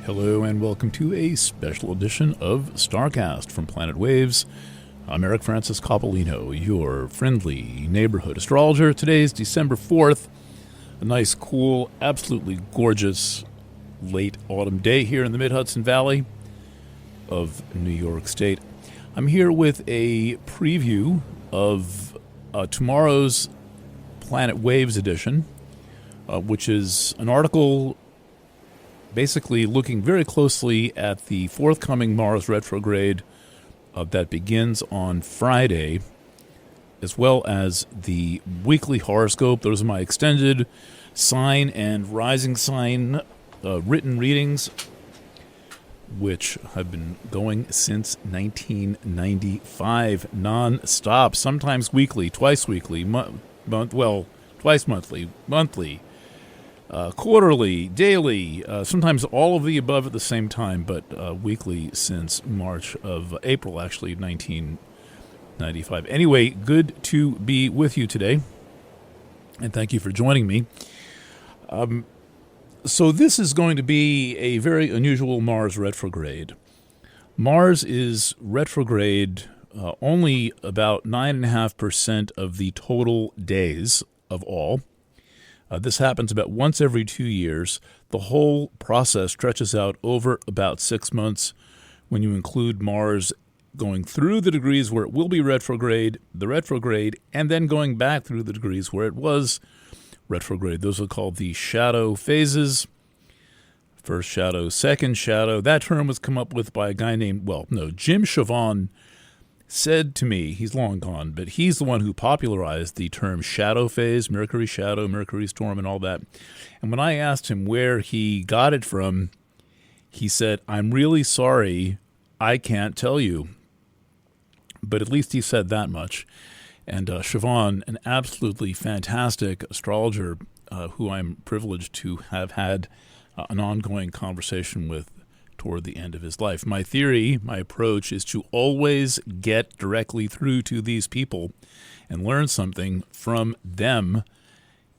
Hello and welcome to a special edition of StarCast from Planet Waves. I'm Eric Francis Coppolino, your friendly neighborhood astrologer. Today is December 4th, a nice, cool, absolutely gorgeous late autumn day here in the Mid-Hudson Valley of New York State. I'm here with a preview of tomorrow's Planet Waves edition, which is an article basically looking very closely at the forthcoming Mars retrograde that begins on Friday, as well as the weekly horoscope. Those are my extended sign and rising sign written readings, which have been going since 1995, non-stop, sometimes weekly, twice weekly, twice monthly, monthly, quarterly, daily, sometimes all of the above at the same time, but weekly since April, actually, 1995. Anyway, good to be with you today, and thank you for joining me. So this is going to be a very unusual Mars retrograde. Mars is retrograde only about 9.5% of the total days of all. This happens about once every 2 years. The whole process stretches out over about 6 months when you include Mars going through the degrees where it will be retrograde, and then going back through the degrees where it was retrograde. Those are called the shadow phases. First shadow, second shadow. That term was come up with by a guy named, Jim Chavon said to me, he's long gone, but he's the one who popularized the term shadow phase, Mercury shadow, Mercury storm, and all that. And when I asked him where he got it from, he said, "I'm really sorry, I can't tell you." But at least he said that much. And Chavon, an absolutely fantastic astrologer who I'm privileged to have had an ongoing conversation with toward the end of his life. My theory, my approach, is to always get directly through to these people and learn something from them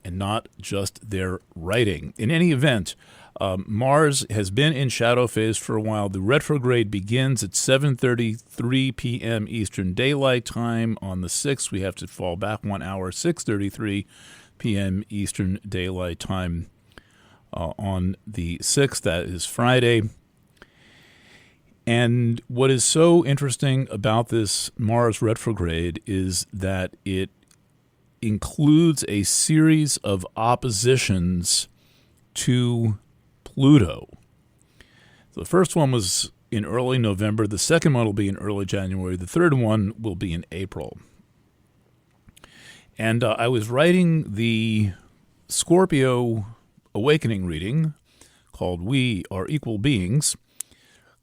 and not just their writing. In any event, Mars has been in shadow phase for a while. The retrograde begins at 7:33 p.m. Eastern Daylight Time. On the 6th, we have to fall back 1 hour, 6:33 p.m. Eastern Daylight Time on the 6th. That is Friday. And what is so interesting about this Mars retrograde is that it includes a series of oppositions to Pluto. The first one was in early November. The second one will be in early January. The third one will be in April. And I was writing the Scorpio awakening reading called We Are Equal Beings.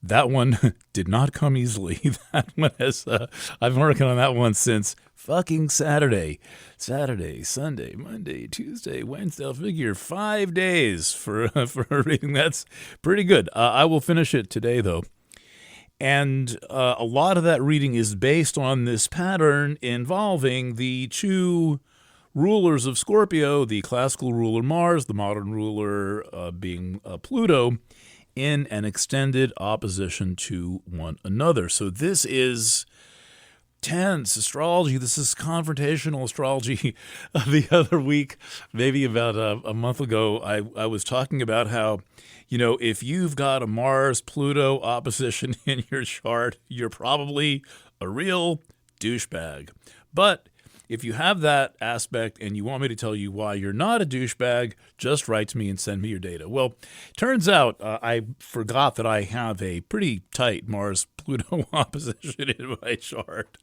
That one did not come easily. That one has, I've been working on that one since fucking Saturday, Sunday, Monday, Tuesday, Wednesday. I'll figure 5 days for a reading. That's pretty good. I will finish it today, though. And a lot of that reading is based on this pattern involving the two rulers of Scorpio, the classical ruler Mars, the modern ruler being Pluto, in an extended opposition to one another. So this is tense astrology. This is confrontational astrology. The other week, maybe about a month ago, I was talking about how, if you've got a Mars-Pluto opposition in your chart, you're probably a real douchebag. But if you have that aspect and you want me to tell you why you're not a douchebag, just write to me and send me your data. Well, turns out I forgot that I have a pretty tight Mars-Pluto opposition in my chart.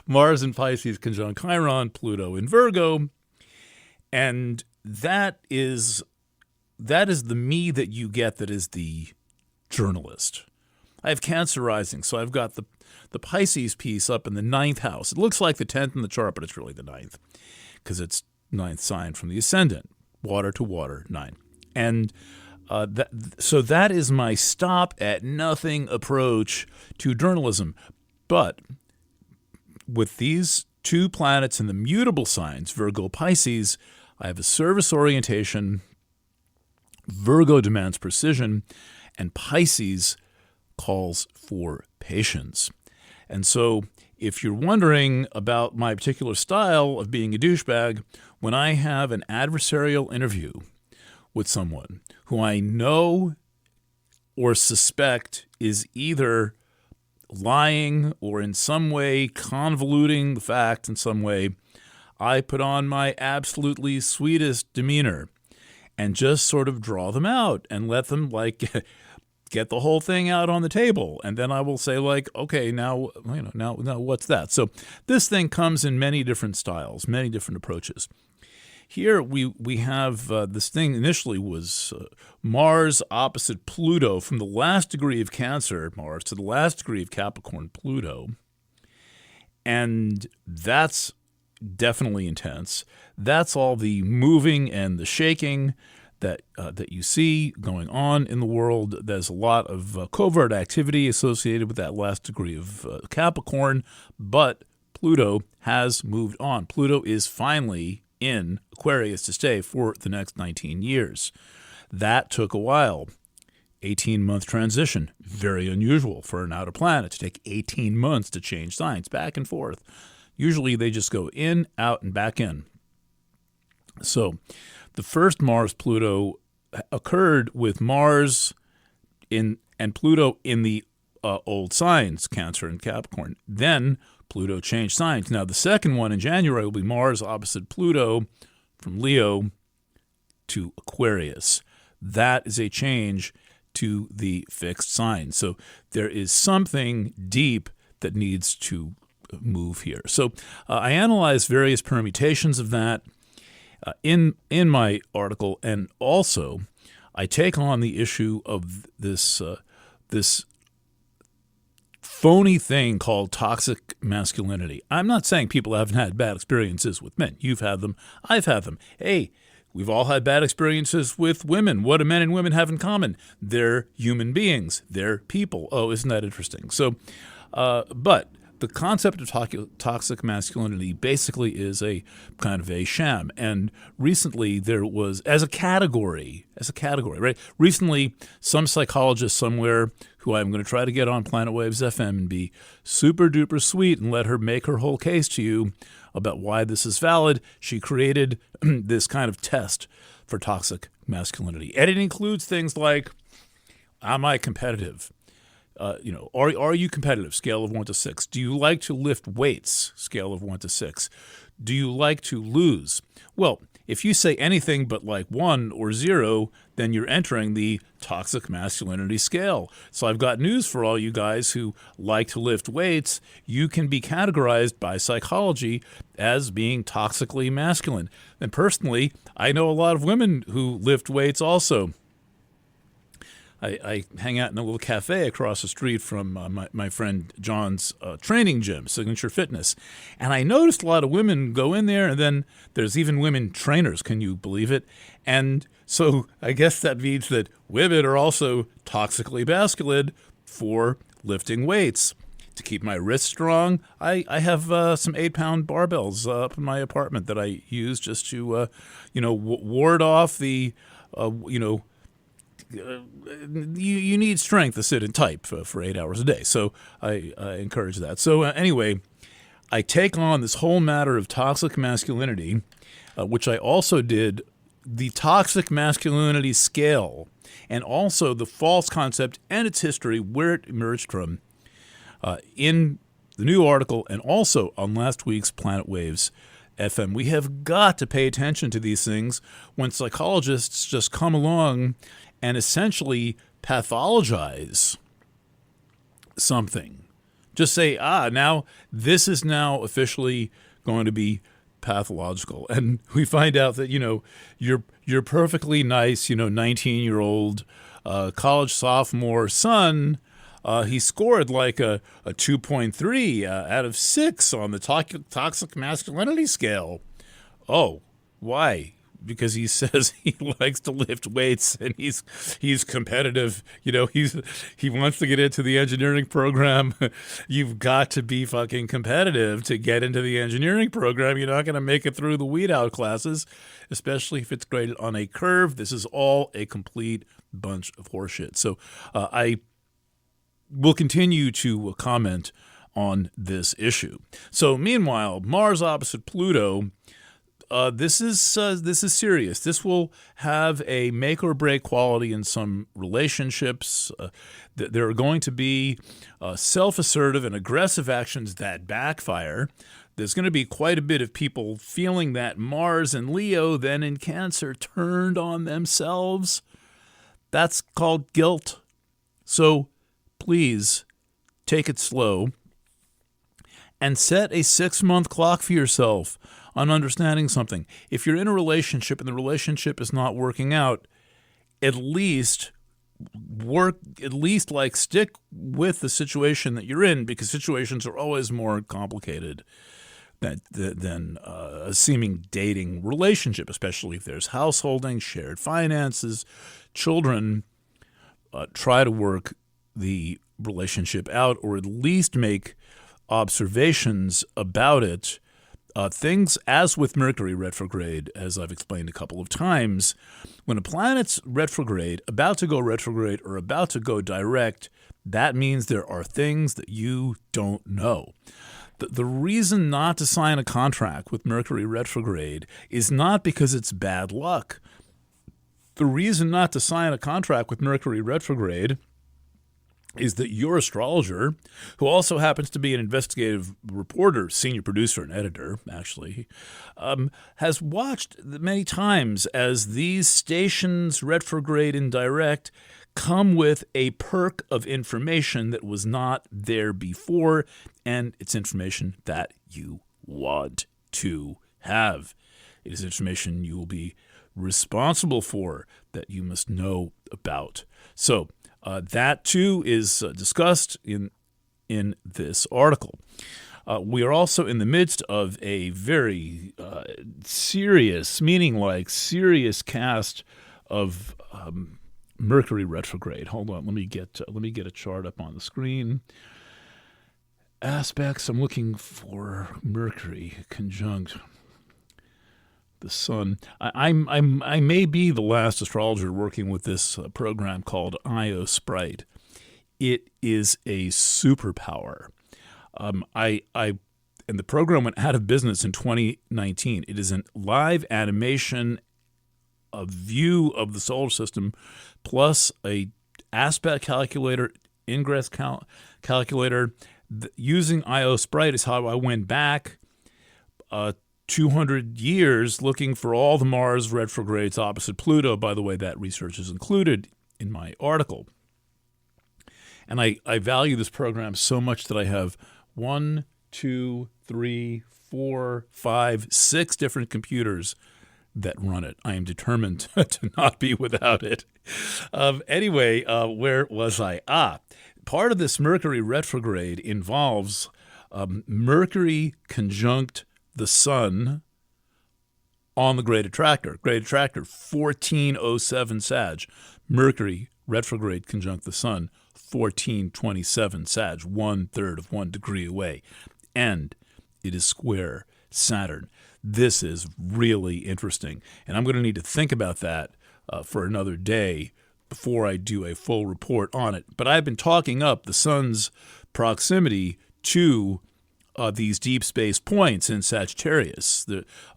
Mars in Pisces conjunct Chiron, Pluto in Virgo. And that is the me that you get that is the journalist. I have Cancer rising, so I've got the Pisces piece up in the 9th house. It looks like the 10th in the chart, but it's really the 9th because it's 9th sign from the ascendant, water to water, 9. And so that is my stop at nothing approach to journalism. But with these two planets in the mutable signs, Virgo, Pisces, I have a service orientation. Virgo demands precision, and Pisces calls for patience. And so if you're wondering about my particular style of being a douchebag, when I have an adversarial interview with someone who I know or suspect is either lying or in some way convoluting the fact in some way, I put on my absolutely sweetest demeanor and just sort of draw them out and let them get the whole thing out on the table. And then I will say okay, now what's that? So this thing comes in many different styles, many different approaches. Here we have this thing initially was Mars opposite Pluto from the last degree of Cancer, Mars, to the last degree of Capricorn, Pluto. And that's definitely intense. That's all the moving and the shaking that you see going on in the world. There's a lot of covert activity associated with that last degree of Capricorn, but Pluto has moved on. Pluto is finally in Aquarius to stay for the next 19 years. That took a while. 18-month transition. Very unusual for an outer planet to take 18 months to change signs, back and forth. Usually they just go in, out, and back in. So the first Mars-Pluto occurred with Mars and Pluto in the old signs, Cancer and Capricorn. Then Pluto changed signs. Now, the second one in January will be Mars opposite Pluto from Leo to Aquarius. That is a change to the fixed sign. So there is something deep that needs to move here. So I analyze various permutations of that in my article, and also I take on the issue of this phony thing called toxic masculinity. I'm not saying people haven't had bad experiences with men. You've had them. I've had them. Hey, we've all had bad experiences with women. What do men and women have in common? They're human beings. They're people. Oh, isn't that interesting? So, but the concept of toxic masculinity basically is a kind of a sham. And recently there was, as a category, right? Recently, some psychologist somewhere who I'm going to try to get on Planet Waves FM and be super duper sweet and let her make her whole case to you about why this is valid. She created this kind of test for toxic masculinity. And it includes things like, am I competitive? Are you competitive? Scale of 1 to 6. Do you like to lift weights? Scale of 1 to 6. Do you like to lose? Well, if you say anything but 1 or 0, then you're entering the toxic masculinity scale. So I've got news for all you guys who like to lift weights. You can be categorized by psychology as being toxically masculine. And personally, I know a lot of women who lift weights also. I hang out in a little cafe across the street from my friend John's training gym, Signature Fitness. And I noticed a lot of women go in there, and then there's even women trainers. Can you believe it? And so I guess that means that women are also toxically masculine for lifting weights. To keep my wrists strong, I have some 8-pound barbells up in my apartment that I use just to, ward off the, you need strength to sit and type for 8 hours a day. So I encourage that. So anyway, I take on this whole matter of toxic masculinity, which I also did the toxic masculinity scale, and also the false concept and its history, where it emerged from, in the new article and also on last week's Planet Waves FM. We have got to pay attention to these things when psychologists just come along and essentially pathologize something. Just say, now this is now officially going to be pathological. And we find out that, your perfectly nice, 19-year-old college sophomore son, he scored like a 2.3 out of 6 on the toxic masculinity scale. Oh, why? because he says he likes to lift weights and he's competitive. He wants to get into the engineering program. You've got to be fucking competitive to get into the engineering program. You're not going to make it through the weed out classes, especially if it's graded on a curve. This is all a complete bunch of horseshit. So I will continue to comment on this issue. So meanwhile, Mars opposite Pluto. This is serious. This will have a make or break quality in some relationships. There are going to be self-assertive and aggressive actions that backfire. There's going to be quite a bit of people feeling that Mars in Leo, then in Cancer, turned on themselves. That's called guilt. So please take it slow and set a 6-month clock for yourself on understanding something. If you're in a relationship and the relationship is not working out, at least stick with the situation that you're in, because situations are always more complicated than a seeming dating relationship, especially if there's householding, shared finances, children. Try to work the relationship out, or at least make observations about it. Things, as with Mercury retrograde, as I've explained a couple of times, when a planet's retrograde, about to go retrograde or about to go direct, that means there are things that you don't know. The reason not to sign a contract with Mercury retrograde is not because it's bad luck. The reason not to sign a contract with Mercury retrograde is that your astrologer, who also happens to be an investigative reporter, senior producer and editor, actually, has watched many times as these stations, retrograde and direct, come with a perk of information that was not there before, and it's information that you want to have. It is information you will be responsible for, that you must know about. So, that too is discussed in this article. We are also in the midst of a very serious, serious cast of Mercury retrograde. Hold on, let me get a chart up on the screen. Aspects. I'm looking for Mercury conjunct the sun. I may be the last astrologer working with this program called IO Sprite. It is a superpower. And the program went out of business in 2019. It is a live animation, a view of the solar system, plus a aspect calculator, ingress calculator. Using IO Sprite is how I went back 200 years looking for all the Mars retrogrades opposite Pluto. By the way, that research is included in my article. And I value this program so much that I have 1, 2, 3, 4, 5, 6 different computers that run it. I am determined to not be without it. Anyway, where was I? Part of this Mercury retrograde involves Mercury conjunct the sun on the great attractor. Great attractor, 1407 Sag. Mercury retrograde conjunct the sun, 1427 Sag, 1/3 of 1 degree away. And it is square Saturn. This is really interesting. And I'm going to need to think about that for another day before I do a full report on it. But I've been talking up the sun's proximity to these deep space points in Sagittarius.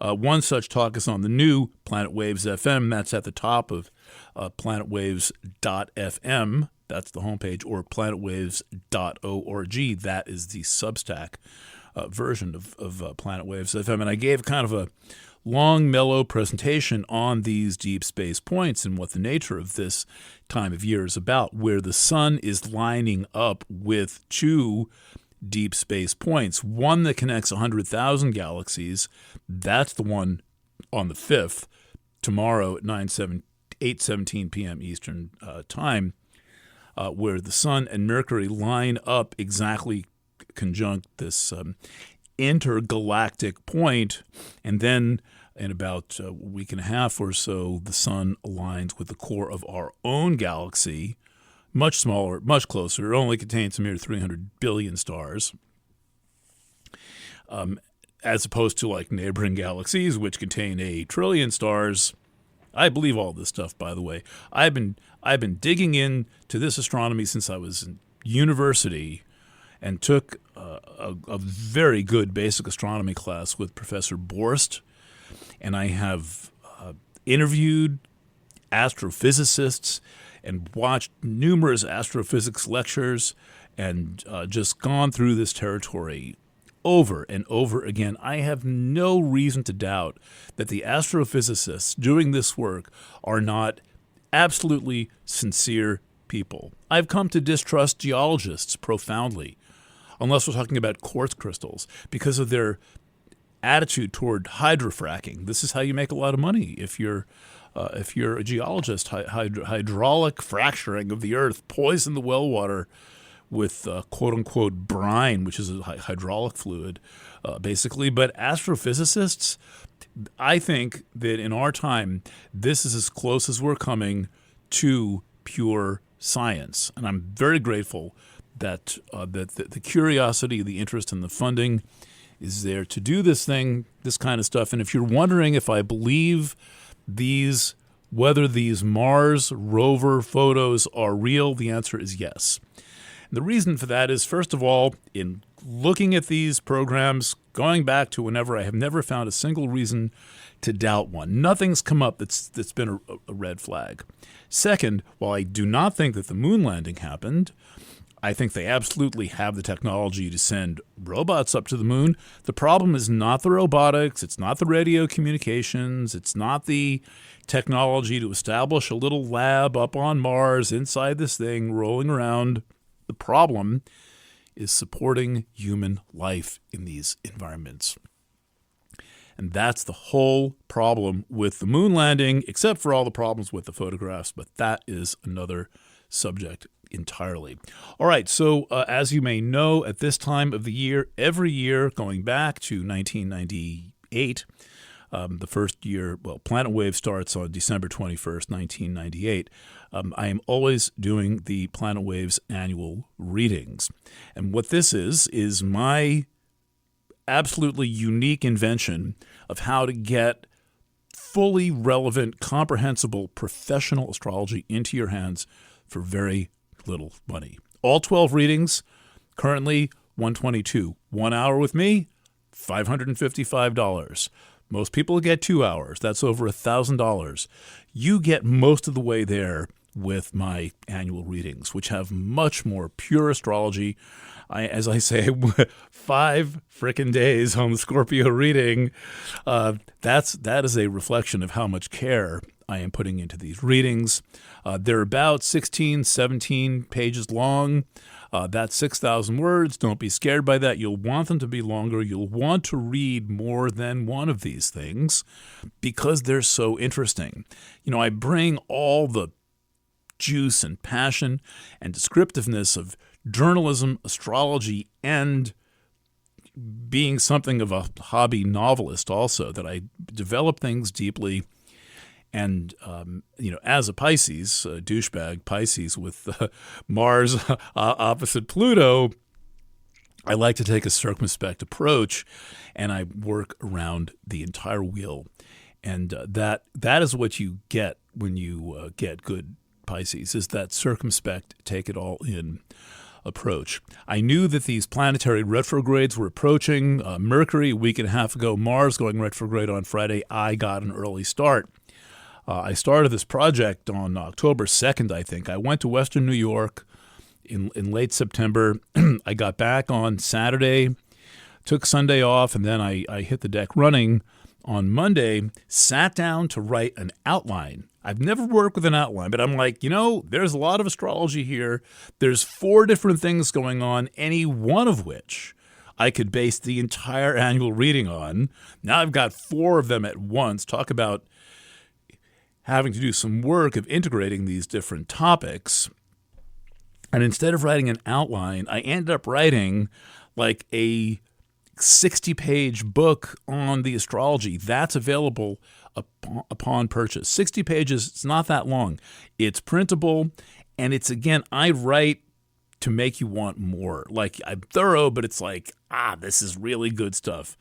One such talk is on the new Planet Waves FM. That's at the top of planetwaves.fm. That's the homepage, or planetwaves.org. That is the Substack version of Planet Waves FM. And I gave kind of a long, mellow presentation on these deep space points and what the nature of this time of year is about, where the sun is lining up with two deep space points. One that connects 100,000 galaxies. That's the one on the 5th, tomorrow at 8:17 p.m. Eastern time, where the sun and Mercury line up exactly conjunct this intergalactic point. And then In about a week and a half or so, the sun aligns with the core of our own galaxy, much smaller, much closer. It only contains a mere 300 billion stars, as opposed to like neighboring galaxies, which contain a trillion stars. I believe all this stuff, by the way. I've been digging into this astronomy since I was in university, and took a very good basic astronomy class with Professor Borst, and I have interviewed astrophysicists and watched numerous astrophysics lectures, and just gone through this territory over and over again. I have no reason to doubt that the astrophysicists doing this work are not absolutely sincere people. I've come to distrust geologists profoundly, unless we're talking about quartz crystals, because of their attitude toward hydrofracking. This is how you make a lot of money if you're a geologist. Hydraulic fracturing of the earth, poison the well water with quote-unquote brine, which is a hydraulic fluid, basically. But astrophysicists, I think that in our time, this is as close as we're coming to pure science. And I'm very grateful that the curiosity, the interest, and the funding is there to do this kind of stuff. And if you're wondering if I believe whether these Mars rover photos are real, the answer is yes. And the reason for that is, first of all, in looking at these programs, going back to whenever, I have never found a single reason to doubt one. Nothing's come up that's been a red flag. Second, while I do not think that the moon landing happened, I think they absolutely have the technology to send robots up to the moon. The problem is not the robotics, it's not the radio communications, it's not the technology to establish a little lab up on Mars inside this thing rolling around. The problem is supporting human life in these environments. And that's the whole problem with the moon landing, except for all the problems with the photographs, but that is another subject entirely. All right, so as you may know, at this time of the year, every year going back to 1998, the first year, Planet Wave starts on December 21st, 1998. I am always doing the Planet Wave's annual readings. And what this is my absolutely unique invention of how to get fully relevant, comprehensible, professional astrology into your hands for very little money. All 12 readings, currently $122. 1 hour with me, $555. Most people get 2 hours. That's over $1,000. You get most of the way there with my annual readings, which have much more pure astrology. As I say, 5 frickin' days on the Scorpio reading. That is a reflection of how much care I am putting into these readings. They're about 16, 17 pages long. That's 6,000 words. Don't be scared by that. You'll want them to be longer. You'll want to read more than one of these things because they're so interesting. I bring all the juice and passion and descriptiveness of journalism, astrology, and being something of a hobby novelist also, that I develop things deeply. And, as a Pisces, a douchebag Pisces with Mars opposite Pluto, I like to take a circumspect approach, and I work around the entire wheel. And that is what you get when you get good Pisces, is that circumspect, take it all in approach. I knew that these planetary retrogrades were approaching. Mercury, a week and a half ago, Mars going retrograde on Friday. I got an early start. I started this project on October 2nd, I think. I went to Western New York in late September. I got back on Saturday, took Sunday off, and then I hit the deck running on Monday, sat down to write an outline. I've never worked with an outline, but I'm like, there's a lot of astrology here. There's 4 different things going on, any one of which I could base the entire annual reading on. Now I've got 4 of them at once. Talk about having to do some work of integrating these different topics. And instead of writing an outline, I ended up writing like a 60-page book on the astrology. That's available upon purchase. 60 pages, it's not that long. It's printable, and it's, again, I write to make you want more. Like, I'm thorough, but it's like, this is really good stuff.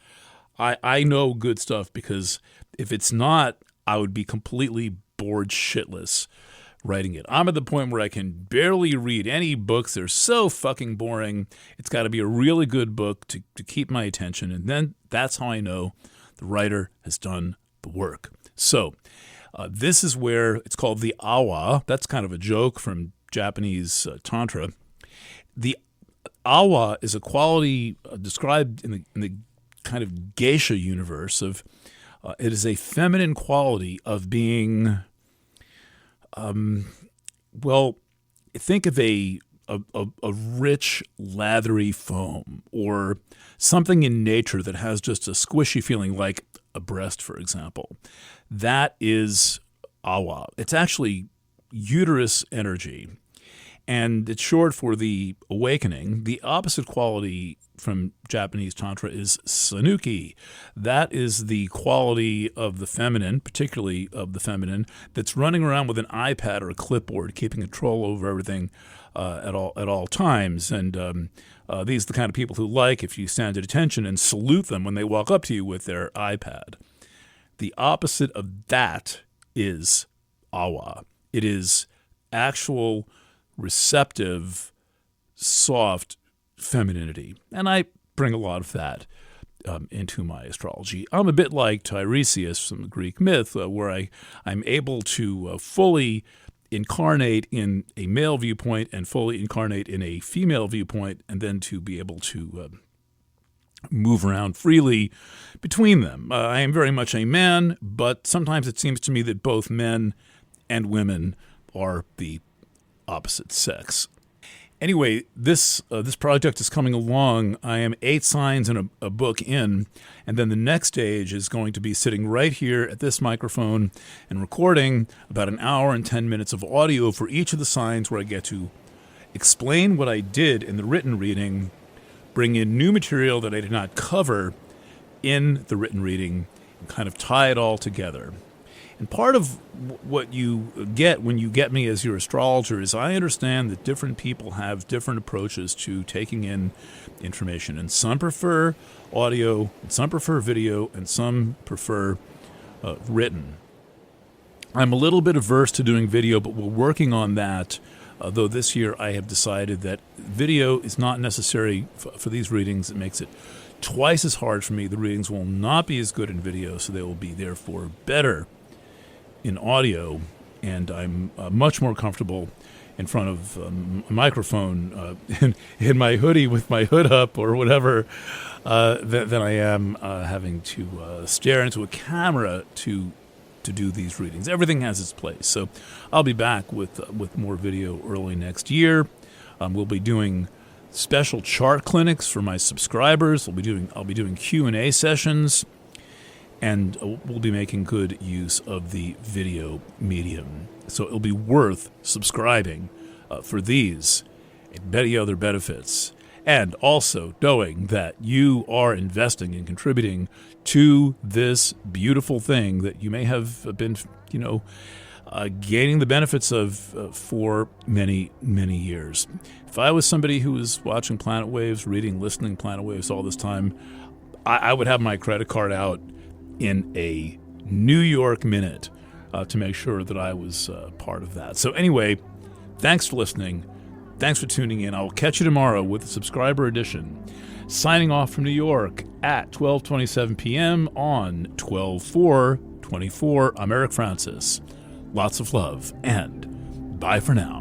I know good stuff, because if it's not, I would be completely bored shitless writing it. I'm at the point where I can barely read any books. They're so fucking boring. It's got to be a really good book to keep my attention, and then that's how I know the writer has done the work. So this is where it's called the awa. That's kind of a joke from Japanese Tantra. The awa is a quality described in the kind of geisha universe of, it is a feminine quality of being, think of a rich, lathery foam, or something in nature that has just a squishy feeling, like a breast, for example. That is awa. It's actually uterus energy, and it's short for the awakening. The opposite quality from Japanese Tantra is sanuki. That is the quality of the feminine, particularly of the feminine, that's running around with an iPad or a clipboard, keeping control over everything at all times. And these are the kind of people who like, if you stand at attention and salute them when they walk up to you with their iPad. The opposite of that is awa. It is actual, receptive, soft femininity. And I bring a lot of that into my astrology. I'm a bit like Tiresias from the Greek myth, where I'm able to fully incarnate in a male viewpoint and fully incarnate in a female viewpoint, and then to be able to move around freely between them. I am very much a man, but sometimes it seems to me that both men and women are the opposite sex. Anyway, this project is coming along. I am 8 signs and a book in, and then the next stage is going to be sitting right here at this microphone and recording about an hour and 10 minutes of audio for each of the signs, where I get to explain what I did in the written reading, bring in new material that I did not cover in the written reading, and kind of tie it all together. And part of what you get when you get me as your astrologer is I understand that different people have different approaches to taking in information. And some prefer audio, and some prefer video, and some prefer written. I'm a little bit averse to doing video, but we're working on that. Though this year I have decided that video is not necessary for these readings. It makes it twice as hard for me. The readings will not be as good in video, so they will be therefore better in audio, and I'm much more comfortable in front of a microphone in my hoodie with my hood up or whatever than I am having to stare into a camera to do these readings. Everything has its place. So I'll be back with more video early next year. We'll be doing special chart clinics for my subscribers. I'll be doing Q&A sessions. And we'll be making good use of the video medium. So it'll be worth subscribing for these and many other benefits. And also knowing that you are investing and contributing to this beautiful thing that you may have been, gaining the benefits of for many, many years. If I was somebody who was watching Planet Waves, listening Planet Waves all this time, I would have my credit card out in a New York minute to make sure that I was part of that. So anyway, thanks for listening. Thanks for tuning in. I will catch you tomorrow with the subscriber edition. Signing off from New York at 12:27 p.m. on 12/4/24. I'm Eric Francis. Lots of love, and bye for now.